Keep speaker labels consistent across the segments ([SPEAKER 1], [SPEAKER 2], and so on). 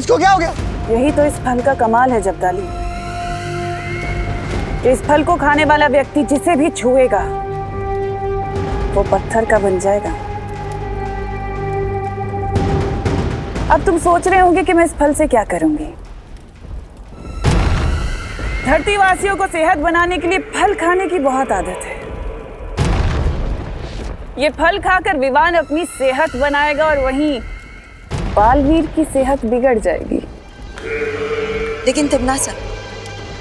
[SPEAKER 1] इसको क्या हो गया?
[SPEAKER 2] यही तो इस फल का कमाल है जब्दाली, कि इस फल को खाने वाला व्यक्ति जिसे भी छुएगा वो पत्थर का बन जाएगा। अब तुम सोच रहे होंगे कि मैं इस फल से क्या करूंगी। धरतीवासियों को सेहत बनाने के लिए फल खाने की बहुत आदत है। ये फल खाकर विवान अपनी सेहत बनाएगा और वहीं बालवीर की सेहत बिगड़ जाएगी।
[SPEAKER 3] लेकिन तिमनासा,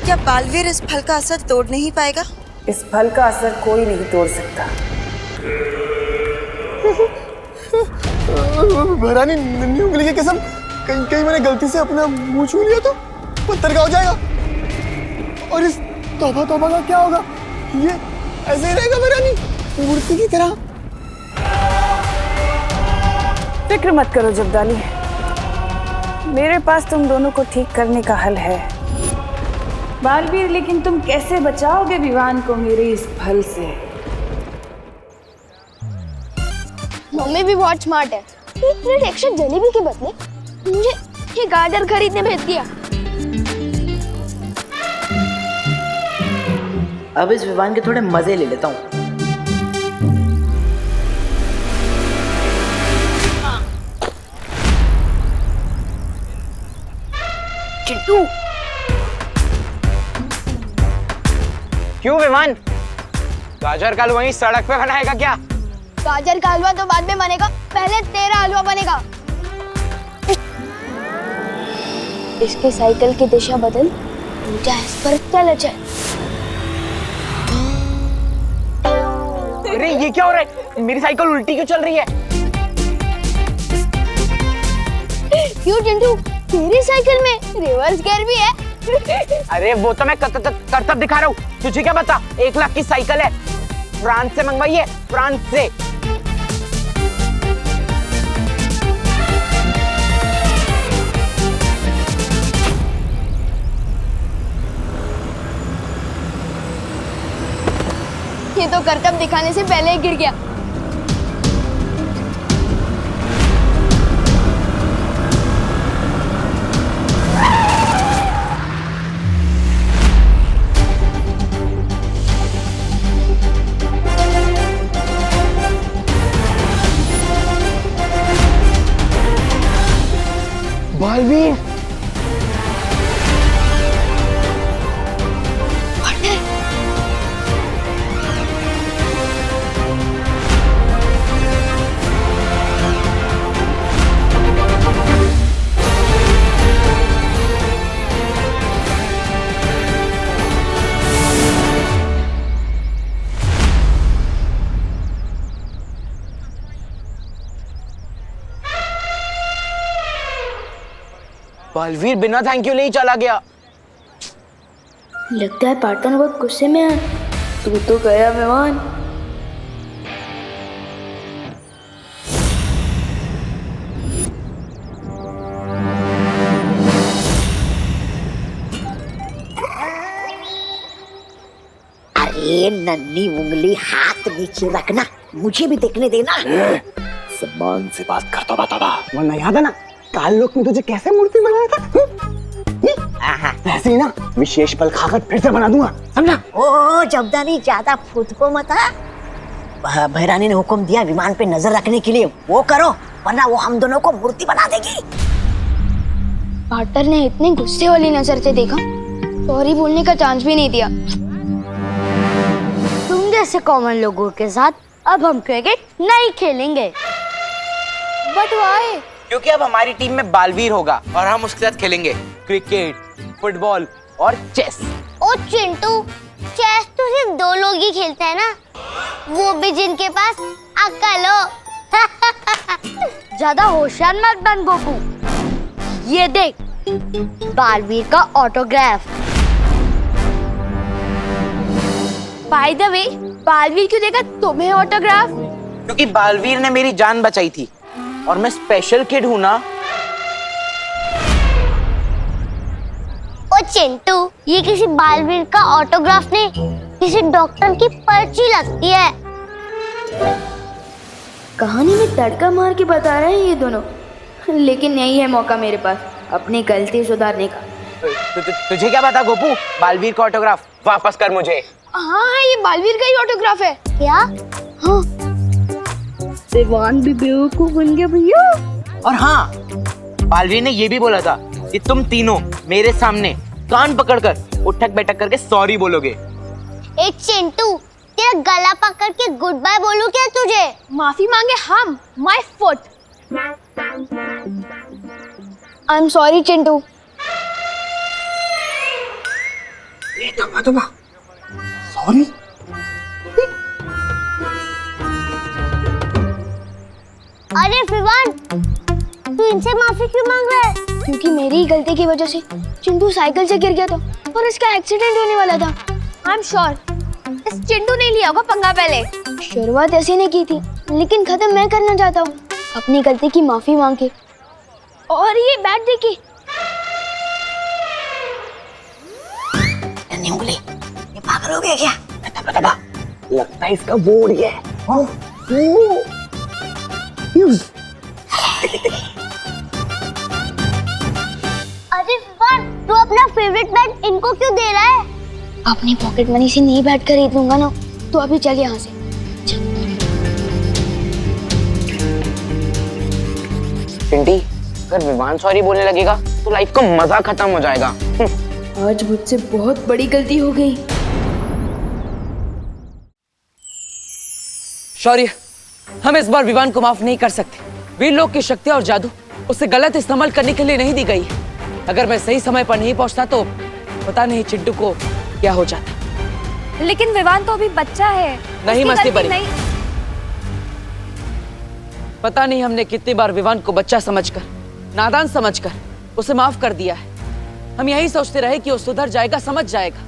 [SPEAKER 3] क्या बालवीर इस फल का असर तोड़ नहीं पाएगा?
[SPEAKER 2] इस फल का असर कोई नहीं तोड़ सकता।
[SPEAKER 1] भरानी नन्ही उंगली की कसम, कहीं मैंने गलती से अपना मुंह छू लिया तो पत्थर का हो जाएगा। और इस तौबा तौबा का क्या होगा? ये ऐसे ही रहेगा भरानी, मूर्ति की तरह।
[SPEAKER 2] फिक्र मत करो जब्दाली, मेरे पास तुम दोनों को ठीक करने का हल है। बालवीर, लेकिन तुम कैसे बचाओगे विवान को मेरे इस फल से?
[SPEAKER 4] मम्मी भी बहुत स्मार्ट है। एक प्लेट एक्स्ट्रा जलेबी के बदले मुझे ये गाजर खरीदने भेज दिया।
[SPEAKER 5] अब इस विवान के थोड़े मजे ले लेता हूँ।
[SPEAKER 4] चिंटू,
[SPEAKER 6] क्यों विमान? गाजर का हलवा वहीं सड़क पे बनाएगा क्या?
[SPEAKER 4] गाजर का हलवा तो बाद में बनेगा, पहले तेरा हलवा बनेगा। इसके साइकिल की दिशा बदल, ऊंचा इस पर चल जाए।
[SPEAKER 6] अरे ये क्या हो रहा है? मेरी साइकिल उल्टी क्यों चल रही है?
[SPEAKER 4] क्यों चिंटू, तेरी साइकिल में रिवर्स गियर भी है?
[SPEAKER 6] अरे वो तो मैं करतब दिखा रहा हूँ, तुझे क्या पता? 1 लाख की साइकिल है, फ्रांस से मंगवाई है, फ्रांस से।
[SPEAKER 4] ये तो करतब दिखाने से पहले ही गिर गया।
[SPEAKER 6] बालवीर, बालवीर बिना थैंक यू ले ही चला गया।
[SPEAKER 4] लगता है पार्टनर बहुत गुस्से में है। तू तो गया मेहमान।
[SPEAKER 5] अरे नन्ही उंगली हाथ नीचे रखना, मुझे भी देखने देना।
[SPEAKER 1] सम्मान से बात करता बताबा, वरना याद है ना काल लोक में तुझे कैसे मूर्ति बनाया था? ऐसे ही ना विशेष फल खाकर फिर से बना दूंगा, समझा?
[SPEAKER 5] ओ जब्दाली, ज्यादा फूट को मत। भैरानी ने हुक्म दिया विमान पे नजर रखने के लिए, वो करो, वरना वो हम दोनों को मूर्ति बना देगी।
[SPEAKER 4] पार्टनर ने इतने गुस्से वाली नजर से देखा, सॉरी बोलने का चांस भी नहीं दिया।
[SPEAKER 7] तुम जैसे कॉमन लोगों के साथ अब हम क्रिकेट नहीं खेलेंगे।
[SPEAKER 4] But why?
[SPEAKER 6] क्योंकि अब हमारी टीम में बालवीर होगा और हम उसके साथ खेलेंगे क्रिकेट, फुटबॉल और चेस।
[SPEAKER 7] ओ चिंटू, चेस तो सिर्फ 2 लोग ही खेलते हैं ना, वो भी जिनके पास अक्ल हो। ज्यादा होशियार मत बन गोकू। ये देख, बालवीर का autograph.
[SPEAKER 4] By the way, Baalveer क्यों देगा तुम्हें ऑटोग्राफ?
[SPEAKER 6] क्योंकि बालवीर ने मेरी जान बचाई थी और मैं स्पेशल किड हूँ ना।
[SPEAKER 7] ओ चिंटू, ये किसी बालवीर का ऑटोग्राफ नहीं, किसी डॉक्टर की पर्ची लगती है।
[SPEAKER 4] कहानी में तड़का मार के बता रहे हैं ये दोनों, लेकिन यही है मौका मेरे पास।
[SPEAKER 2] अपनी गलती सुधारने का।
[SPEAKER 6] तुझे क्या पता गोपू, बालवीर का ऑटोग्राफ वापस कर मुझे।
[SPEAKER 4] हाँ, ये बालवीर का ही ऑटोग्राफ है। क्या? हाँ। विवान भी बेवकूफ बन गया भैया।
[SPEAKER 6] और हाँ, बालवीर ने ये भी बोला था कि तुम तीनों मेरे सामने कान पकड़कर उठक बैठक करके सॉरी बोलोगे।
[SPEAKER 7] एक चिंटू, तेरा गला पकड़ के गुड बाय बोलूं क्या तुझे?
[SPEAKER 4] माफी मांगे हम। My foot. I am sorry Chintu.
[SPEAKER 1] Sorry.
[SPEAKER 7] अरे विवान, तू इनसे माफी क्यों मांग रहा है?
[SPEAKER 4] क्योंकि मेरी ही गलती की वजह से चिंटू साइकिल से गिर गया था और इसका एक्सीडेंट होने वाला था। आई एम श्योर इस चिंटू ने लिया होगा पंगा पहले। शुरुआत ऐसे ने की थी, लेकिन खत्म मैं करना चाहता हूँ अपनी गलती की माफी मांग के। और ये बैट देखिए।
[SPEAKER 5] नन्ही उंगली, ये पागल हो गया क्या?
[SPEAKER 6] लगता है इसका बोर्ड ये है।
[SPEAKER 7] अरे विवान, तू अपना फेवरेट बैट इनको क्यों दे रहा है?
[SPEAKER 4] अपनी पॉकेट मनी से नहीं बैट खरीद लूंगा ना, तो अभी चल यहाँ से।
[SPEAKER 6] पिंटी, अगर विवान सॉरी बोलने लगेगा तो लाइफ का मजा खत्म हो जाएगा।
[SPEAKER 2] आज मुझसे बहुत बड़ी गलती हो गई।
[SPEAKER 8] शौर्य, हम इस बार विवान को माफ नहीं कर सकते। वीर लोक की शक्ति और जादू उसे गलत इस्तेमाल करने के लिए नहीं दी गई है। अगर मैं सही समय पर नहीं पहुंचता तो पता नहीं चिंटू को क्या हो जाता।
[SPEAKER 2] लेकिन विवान तो अभी बच्चा है।
[SPEAKER 8] नहीं
[SPEAKER 2] उसकी
[SPEAKER 8] मस्ती
[SPEAKER 2] गलती
[SPEAKER 8] बनी। पता नहीं हमने कितनी बार विवान को बच्चा समझकर, नादान समझकर उसे माफ कर दिया है। हम यही सोचते रहे कि वो सुधर जाएगा, समझ जाएगा,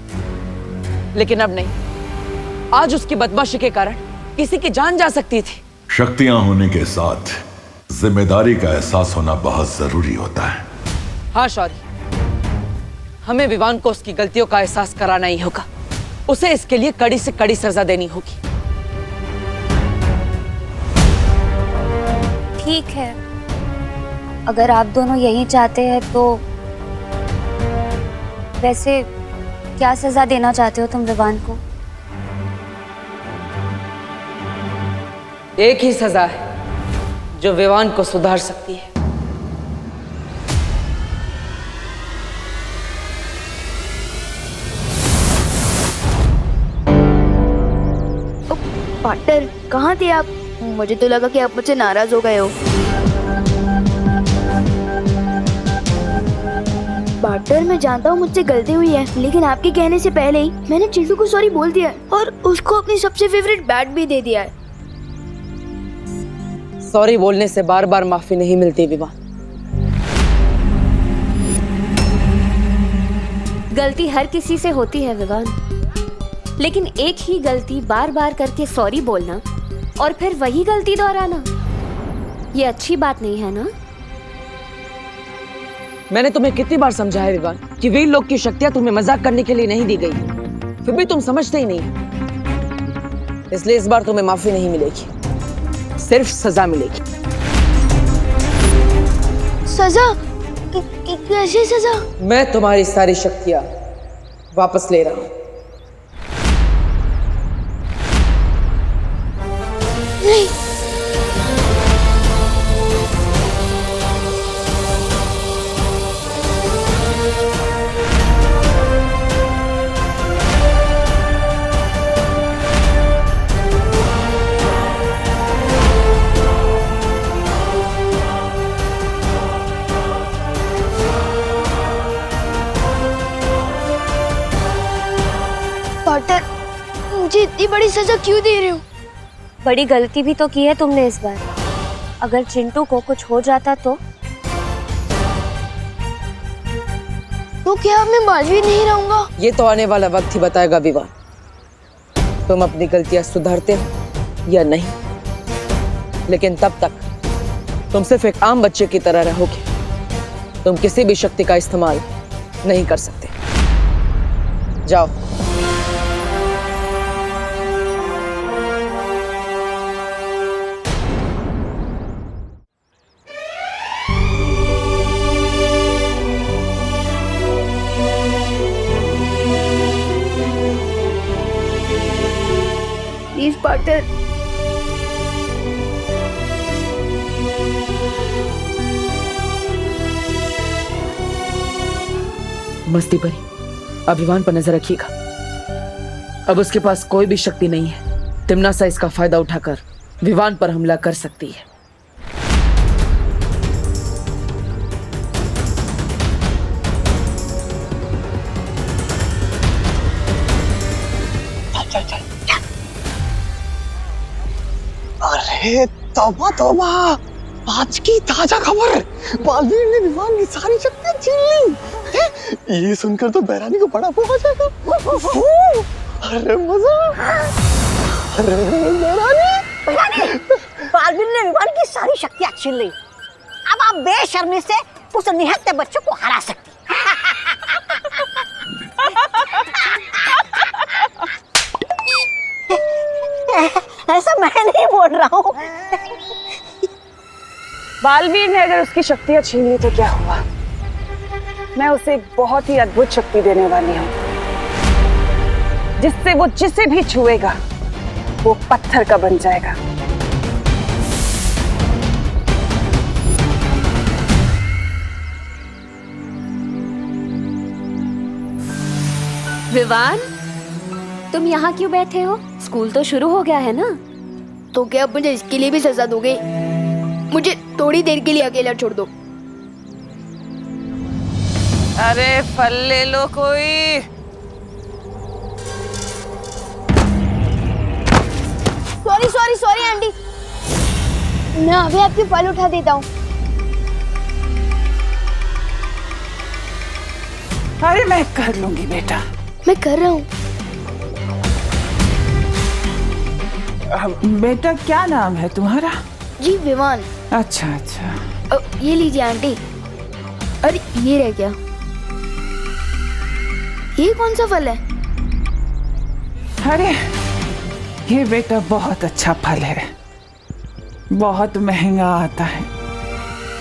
[SPEAKER 8] लेकिन अब नहीं। आज उसकी बदमाशी के कारण किसी की जान जा सकती थी।
[SPEAKER 9] शक्तियां होने के साथ जिम्मेदारी का एहसास होना बहुत जरूरी होता है।
[SPEAKER 8] हाँ शौर्य, हमें विवान को उसकी गलतियों का एहसास कराना ही होगा। उसे इसके लिए कड़ी से कड़ी सजा देनी होगी।
[SPEAKER 10] ठीक है, अगर आप दोनों यही चाहते हैं तो वैसे क्या सजा देना चाहते हो तुम विवान को?
[SPEAKER 8] एक ही सजा है जो विवान को सुधार सकती है।
[SPEAKER 4] पार्टनर, कहाँ थे आप? मुझे तो लगा कि आप मुझसे नाराज हो गए हो। पार्टनर, मैं जानता हूँ मुझसे गलती हुई है, लेकिन आपके कहने से पहले ही मैंने चिंटू को सॉरी बोल दिया है और उसको अपनी सबसे फेवरेट बैट भी दे दिया है।
[SPEAKER 8] सॉरी बोलने से बार बार माफी नहीं मिलती विवान।
[SPEAKER 10] गलती हर किसी से होती है विवान, लेकिन एक ही गलती बार बार करके सॉरी बोलना और फिर वही गलती दोहराना, ये अच्छी बात नहीं है ना?
[SPEAKER 8] मैंने तुम्हें कितनी बार समझाया विवान कि वीर लोक की शक्तियां तुम्हें मजाक करने के लिए नहीं दी गई, फिर भी तुम समझते ही नहीं। इसलिए इस बार तुम्हें माफी नहीं मिलेगी, सिर्फ सजा मिलेगी।
[SPEAKER 4] सजा? कैसी सजा?
[SPEAKER 8] मैं तुम्हारी सारी शक्तियां वापस ले रहा हूं।
[SPEAKER 4] नहीं। पार्टनर, मुझे इतनी बड़ी सजा क्यों दे रहे हो?
[SPEAKER 10] बड़ी गलती भी तो की है तुमने इस बार। अगर चिंटू को कुछ हो जाता तो
[SPEAKER 4] क्या मैं बालवीर नहीं रहूंगा?
[SPEAKER 8] ये तो आने वाला वक्त ही बताएगा विवान, तुम अपनी गलतियां सुधारते हो या नहीं। लेकिन तब तक तुम सिर्फ एक आम बच्चे की तरह रहोगे। तुम किसी भी शक्ति का इस्तेमाल नहीं कर सकते। जाओ।
[SPEAKER 7] पार्टनर।
[SPEAKER 8] मस्ती परी, अभिमान पर नजर रखिएगा। अब उसके पास कोई भी शक्ति नहीं है। तिम्नासा इसका फायदा उठाकर विवान पर हमला कर सकती है।
[SPEAKER 1] अरे तौबा तौबा, आज की ताजा खबर, बालवीर ने विवान की सारी शक्तियां छीन ली। ये सुनकर तो बहरानी को बड़ा वो हो जाएगा। अरे मजा। अरे बहरानी,
[SPEAKER 5] बालवीर ने विमान की सारी शक्तियां छीन ली। अब आप बेशर्मी से उस निहत्थे बच्चों को हरा सकती। ऐसा मैं नहीं बोल रहा हूँ।
[SPEAKER 2] बालवीर ने अगर उसकी शक्तियां छीन ली तो क्या हुआ? मैं उसे एक बहुत ही अद्भुत शक्ति देने वाली हूँ, जिससे वो जिसे भी छुएगा वो पत्थर का बन जाएगा।
[SPEAKER 10] विवान, तुम यहाँ क्यों बैठे हो? स्कूल तो शुरू हो गया है ना?
[SPEAKER 7] तो क्या आप मुझे इसके लिए भी सजा दोगे? मुझे थोड़ी देर के लिए अकेला छोड़ दो।
[SPEAKER 2] अरे फल ले लो कोई।
[SPEAKER 4] सॉरी सॉरी सॉरी आंटी, मैं अभी आपके फल उठा देता हूँ।
[SPEAKER 2] अरे मैं कर लूंगी बेटा।
[SPEAKER 7] मैं कर रहा हूँ।
[SPEAKER 2] बेटा क्या नाम है तुम्हारा?
[SPEAKER 7] जी विमान।
[SPEAKER 2] अच्छा अच्छा।
[SPEAKER 7] ये लीजिए आंटी। अरे ये रह गया। ये कौन सा फल है?
[SPEAKER 2] अरे ये बेटा बहुत अच्छा फल है, बहुत महंगा आता है,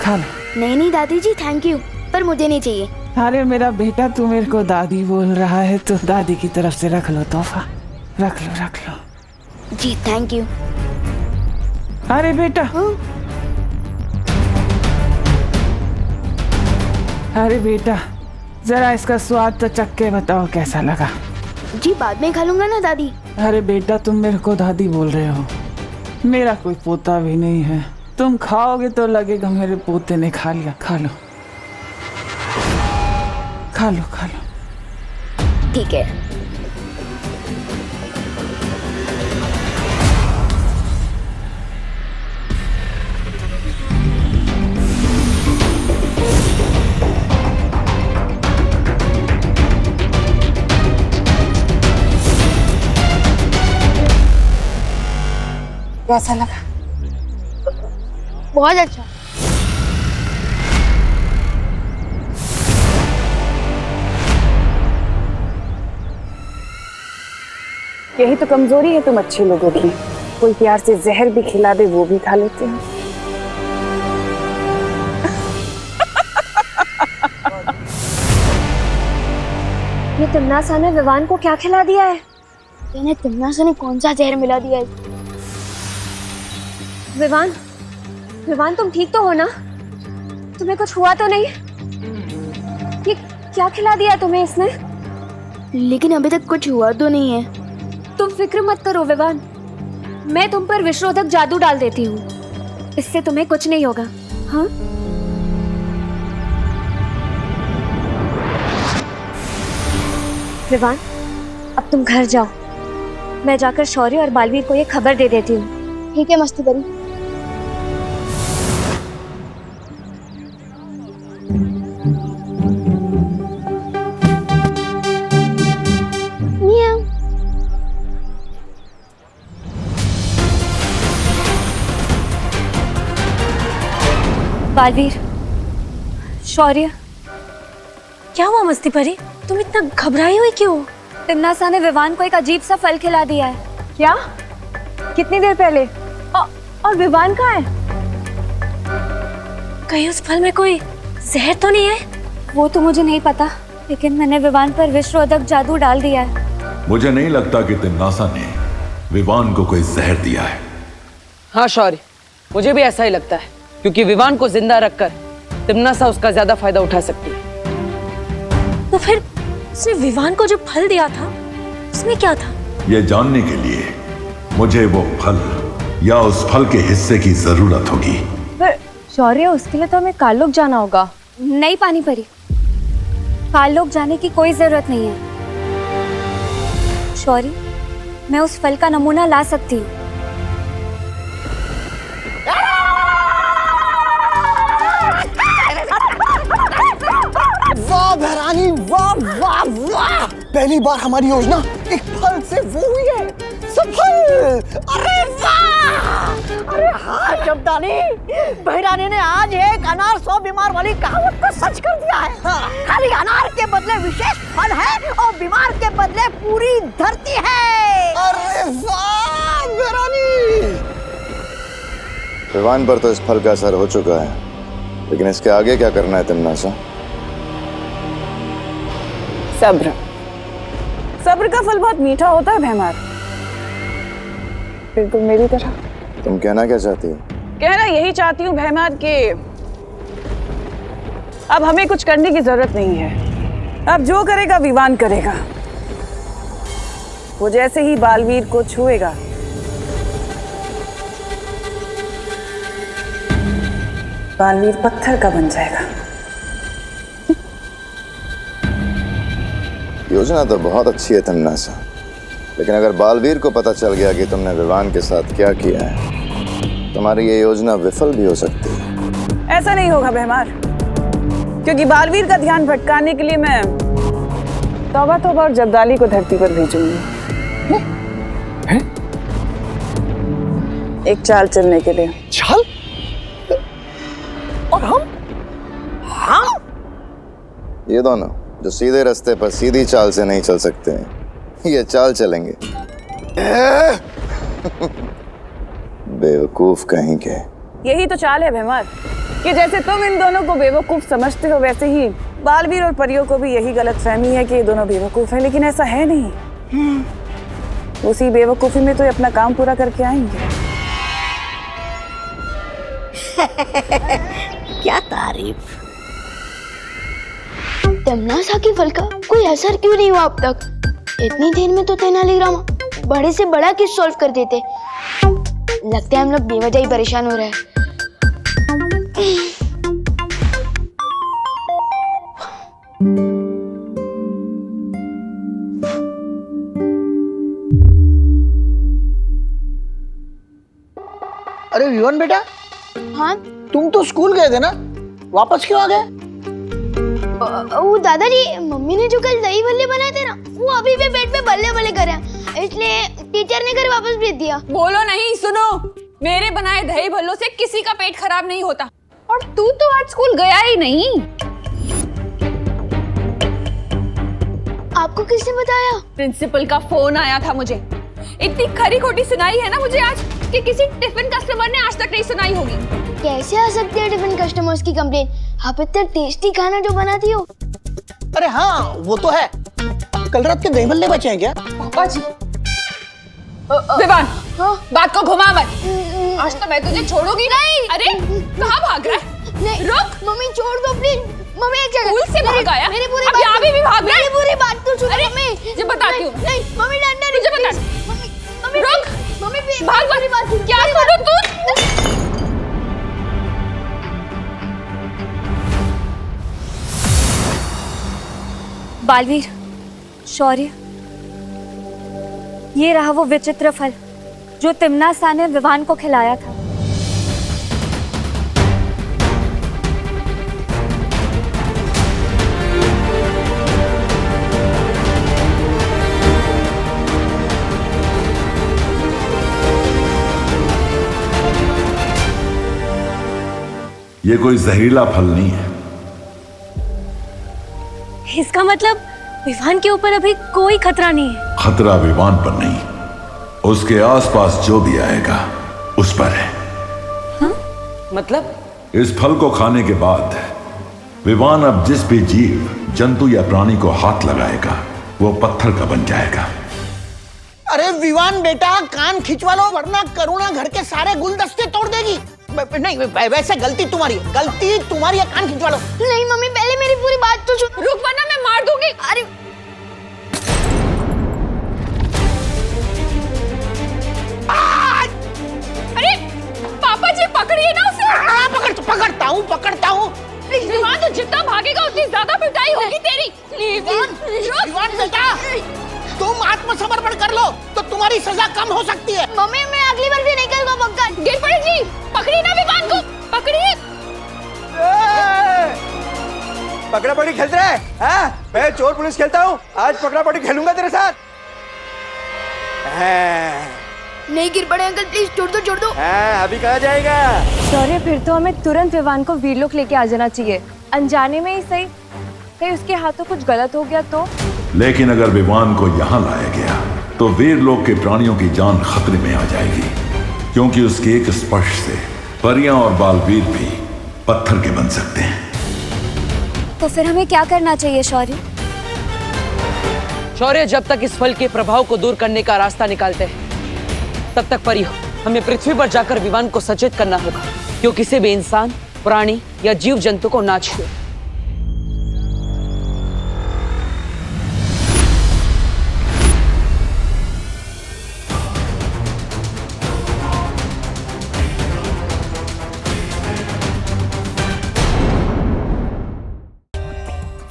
[SPEAKER 2] खा लो।
[SPEAKER 7] नहीं नहीं दादी जी, थैंक यू, पर मुझे नहीं चाहिए।
[SPEAKER 2] अरे मेरा बेटा, तू मेरे को दादी बोल रहा है तो दादी की तरफ से रख लो तोहफा, रख लो रख लो।
[SPEAKER 7] जी थैंक यू।
[SPEAKER 2] अरे बेटा, अरे बेटा जरा इसका स्वाद तो चख के बताओ कैसा लगा।
[SPEAKER 7] जी बाद में खा लूंगा ना दादी।
[SPEAKER 2] अरे बेटा तुम मेरे को दादी बोल रहे हो, मेरा कोई पोता भी नहीं है। तुम खाओगे तो लगेगा मेरे पोते ने खा लिया। खा लो खा लो खा लो।
[SPEAKER 7] ठीक है।
[SPEAKER 2] कैसा लगा?
[SPEAKER 4] बहुत अच्छा।
[SPEAKER 2] यही तो कमजोरी है तुम अच्छे लोगों की, कोई प्यार से जहर भी खिला दे वो भी खा लेते हो।
[SPEAKER 4] ये तिम्नासा ने विवान को क्या खिला दिया है? इन्हें तिम्नासा ने कौन सा जहर मिला दिया है?
[SPEAKER 11] विवान, विवान तुम ठीक तो हो ना? तुम्हें कुछ हुआ तो नहीं? ये क्या खिला दिया तुम्हें इसने?
[SPEAKER 7] लेकिन अभी तक कुछ हुआ तो नहीं है।
[SPEAKER 11] तुम फिक्र मत करो विवान, मैं तुम पर विषरोधक जादू डाल देती हूँ, इससे तुम्हें कुछ नहीं होगा। हाँ? विवान, अब तुम घर जाओ, मैं जाकर शौर्य और बालवीर को ये खबर दे देती हूँ।
[SPEAKER 4] ठीक है मस्ती परी।
[SPEAKER 11] बालवीर, शौर्य, क्या हुआ मस्ती परी? तुम इतना घबराई हुई क्यों? तिम्नासा ने विवान को एक अजीब सा फल खिला दिया है।
[SPEAKER 2] क्या? कितनी देर पहले? और विवान कहाँ है?
[SPEAKER 11] कहीं उस फल में कोई जहर तो नहीं है? वो तो मुझे नहीं पता, लेकिन मैंने विवान पर विषरोधक जादू डाल दिया है।
[SPEAKER 9] मुझे नहीं लगता कि तिम्नासा ने विवान को कोई जहर दिया है।
[SPEAKER 8] हाँ शौर्य, मुझे भी ऐसा ही लगता है, क्योंकि विवान को जिंदा रखकर तिम्नासा उसका ज्यादा फायदा उठा सकती है।
[SPEAKER 11] तो फिर उसने विवान को जो फल दिया था उसमें क्या था?
[SPEAKER 9] यह जानने के लिए मुझे वो फल या उस फल के हिस्से की जरूरत होगी।
[SPEAKER 11] पर शौर्य, उसके लिए तो हमें कालोक जाना होगा। नहीं पानी परी, कालोक जाने की कोई जरूरत नहीं है। शौर्य, मैं उस फल का नमूना ला सकती हूँ।
[SPEAKER 1] वाह भैरानी, वाह वाह वाह! पहली बार हमारी योजना एक फल से वो हुई है सफल। अरे वाह!
[SPEAKER 5] अरे हाँ शब्दानी, बहरानी ने आज एक अनार 100 बीमार वाली कहावत को सच कर दिया है। खाली अनार के बदले विशेष फल है और बीमार के बदले पूरी धरती है।
[SPEAKER 1] अरे वाह भैरानी!
[SPEAKER 12] विवान पर तो इस फल का असर हो चुका है, लेकिन इसके आगे क्या करना है तिम्नासा?
[SPEAKER 2] सब्र। सब्र का फल बहुत मीठा होता है भैमार, बिल्कुल मेरी तरह।
[SPEAKER 12] तुम कहना क्या चाहती हो?
[SPEAKER 2] कहना यही चाहती हूँ भैमार के अब हमें कुछ करने की जरूरत नहीं है। अब जो करेगा विवान करेगा। वो जैसे ही बालवीर को छुएगा बालवीर पत्थर का बन जाएगा।
[SPEAKER 12] योजना तो बहुत अच्छी है तिम्नासा, लेकिन अगर बालवीर को पता चल गया कि तुमने विवान के साथ क्या किया है, तुम्हारी ये योजना विफल भी हो सकती है।
[SPEAKER 2] ऐसा नहीं होगा भैमार, क्योंकि बालवीर का ध्यान भटकाने के लिए मैं तौबा तौबा और जब्दाली को धरती पर भेजूंगी। एक चाल चलने के लिए।
[SPEAKER 1] चाल? और हम?
[SPEAKER 12] ये दोनों जो सीधे रास्ते पर सीधी चाल से नहीं चल सकते हैं, ये चाल चलेंगे। बेवकूफ कहीं के।
[SPEAKER 2] यही तो चाल है भैमार, कि जैसे तुम इन दोनों को बेवकूफ समझते हो, वैसे ही बालवीर और परियों को भी यही गलतफहमी है कि ये दोनों बेवकूफ हैं, लेकिन ऐसा है नहीं। उसी बेवकूफी में तो ये अपना काम पूरा करके आएंगे।
[SPEAKER 5] क्या तारीफ!
[SPEAKER 4] तिम्नासा के फल का कोई असर क्यों नहीं हुआ अब तक? इतनी देर में तो तेनालीराम बड़े से बड़ा केस सॉल्व कर देते। लगता है हम लोग बेवजह ही परेशान हो रहे हैं।
[SPEAKER 1] अरे विवान बेटा,
[SPEAKER 4] हाँ
[SPEAKER 1] तुम तो स्कूल गए थे ना, वापस क्यों आ गए?
[SPEAKER 4] वो दादाजी, मम्मी ने जो कल दही भल्ले बनाए थे ना, वो अभी भी पेट में बल्ले बल्ले कर रहे हैं, इसलिए टीचर ने घर वापस भेज दिया।
[SPEAKER 2] बोलो नहीं, सुनो, मेरे बनाए दही भल्लों से किसी का पेट खराब नहीं होता। और तू तो आज स्कूल गया ही नहीं।
[SPEAKER 4] आपको किसने बताया?
[SPEAKER 2] प्रिंसिपल का फोन आया था मुझे। इतनी खरी खोटी सुनाई है ना मुझे आज, कि किसी टिफिन कस्टमर ने आज तक नहीं सुनाई होगी।
[SPEAKER 4] कैसे आ सकती है टिफिन कस्टमर्स की कंप्लेन? आप इतना टेस्टी खाना जो बनाती हो।
[SPEAKER 1] अरे हाँ, वो तो है। कल रात के दही भल्ले बचे हैं क्या?
[SPEAKER 2] पापा जी। विवान, बात को घुमा मत। आज तो मैं तुझे छोड़ूंगी नहीं। अरे कहाँ भाग रहा है?
[SPEAKER 4] नहीं,
[SPEAKER 2] रुक।
[SPEAKER 4] मम्मी छोड़ दो प्लीज। मम्मी एक जगह
[SPEAKER 2] स्कूल से भाग आया?
[SPEAKER 4] मेरी पूरी
[SPEAKER 2] अब
[SPEAKER 4] बात
[SPEAKER 2] यहाँ भी भाग रहा है?
[SPEAKER 4] मेरी पूरी बात तो सुनो
[SPEAKER 2] अरे,
[SPEAKER 4] मम्मी।
[SPEAKER 2] तुझे बताती हूँ।
[SPEAKER 4] नहीं, मम्मी डंडा नहीं।
[SPEAKER 2] तुझे बता।
[SPEAKER 4] मम्मी, मम्मी
[SPEAKER 2] रुक।
[SPEAKER 4] Mummy please.
[SPEAKER 2] भाग
[SPEAKER 4] मेरी बात सुनो।
[SPEAKER 2] क्या सुनो तू?
[SPEAKER 11] बालवीर, शौर्य, ये रहा वो विचित्र फल जो तिम्नासा ने विवान को खिलाया था।
[SPEAKER 9] ये कोई जहरीला फल नहीं है।
[SPEAKER 11] इसका मतलब विवान के ऊपर अभी कोई खतरा नहीं है।
[SPEAKER 9] खतरा विवान पर नहीं, उसके आसपास जो भी आएगा उस पर है।
[SPEAKER 8] हाँ? मतलब?
[SPEAKER 9] इस फल को खाने के बाद विवान अब जिस भी जीव, जंतु या प्राणी को हाथ लगाएगा वो पत्थर का बन जाएगा।
[SPEAKER 5] अरे विवान बेटा, कान खिंचवा लो वरना करुणा घर के सारे गुलदस्ते तोड़ देगी। नहीं, वैसे गलती तुम्हारी है, कान खिंचवा लो।
[SPEAKER 4] नहीं मम्मी, पहले मेरी पूरी बात तो सुन।
[SPEAKER 2] रुक वरना मैं मार दूंगी।
[SPEAKER 4] अरे
[SPEAKER 2] अरे पापा जी पकड़िए ना उसे।
[SPEAKER 5] पकड़ता हूँ।
[SPEAKER 2] विवान तो जितना भागेगा उतनी ज्यादा पिटाई होगी तेरी।
[SPEAKER 5] विवान बेटा, तुम आत्मसमर्पण कर लो तो तुम्हारी सजा कम हो सकती है।
[SPEAKER 4] मम्मी, मैं अगली बार भी नहीं करूँगा पक्का।
[SPEAKER 2] गिर पड़ी जी, पकड़िए ना विवान को, पकड़िए।
[SPEAKER 1] पकड़ा पकड़ी खेलते रहे हैं? मैं चोर पुलिस खेलता हूँ, आज पकड़ा पकड़ी खेलूंगा तेरे साथ।
[SPEAKER 4] नहीं गिर पड़े अंकल, प्लीज छोड़ दो।
[SPEAKER 1] अभी कहाँ जाएगा?
[SPEAKER 11] शौर्य, फिर तो हमें तुरंत विवान को वीरलोक लेके आ जाना चाहिए, अनजाने में ही सही। कहीं उसके हाथों कुछ गलत हो गया तो?
[SPEAKER 9] लेकिन अगर विवान को यहाँ लाया गया तो वीरलोक के प्राणियों की जान खतरे में आ जाएगी, क्योंकि उसके एक स्पर्श से परियां और बालवीर भी पत्थर के बन सकते हैं।
[SPEAKER 11] तो फिर हमें क्या करना चाहिए शौर्य?
[SPEAKER 8] शौर्य, जब तक इस फल के प्रभाव को दूर करने का रास्ता निकालते हैं, तब तक परियों हमें पृथ्वी पर जाकर विवान को सचेत करना होगा, क्यों किसी भी इंसान, प्राणी या जीव जंतु को ना छुए।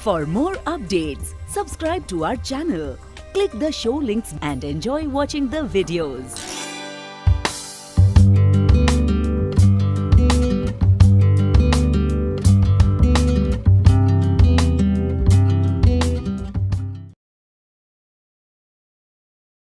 [SPEAKER 13] For more updates, subscribe to our channel, click the show links and enjoy watching the videos.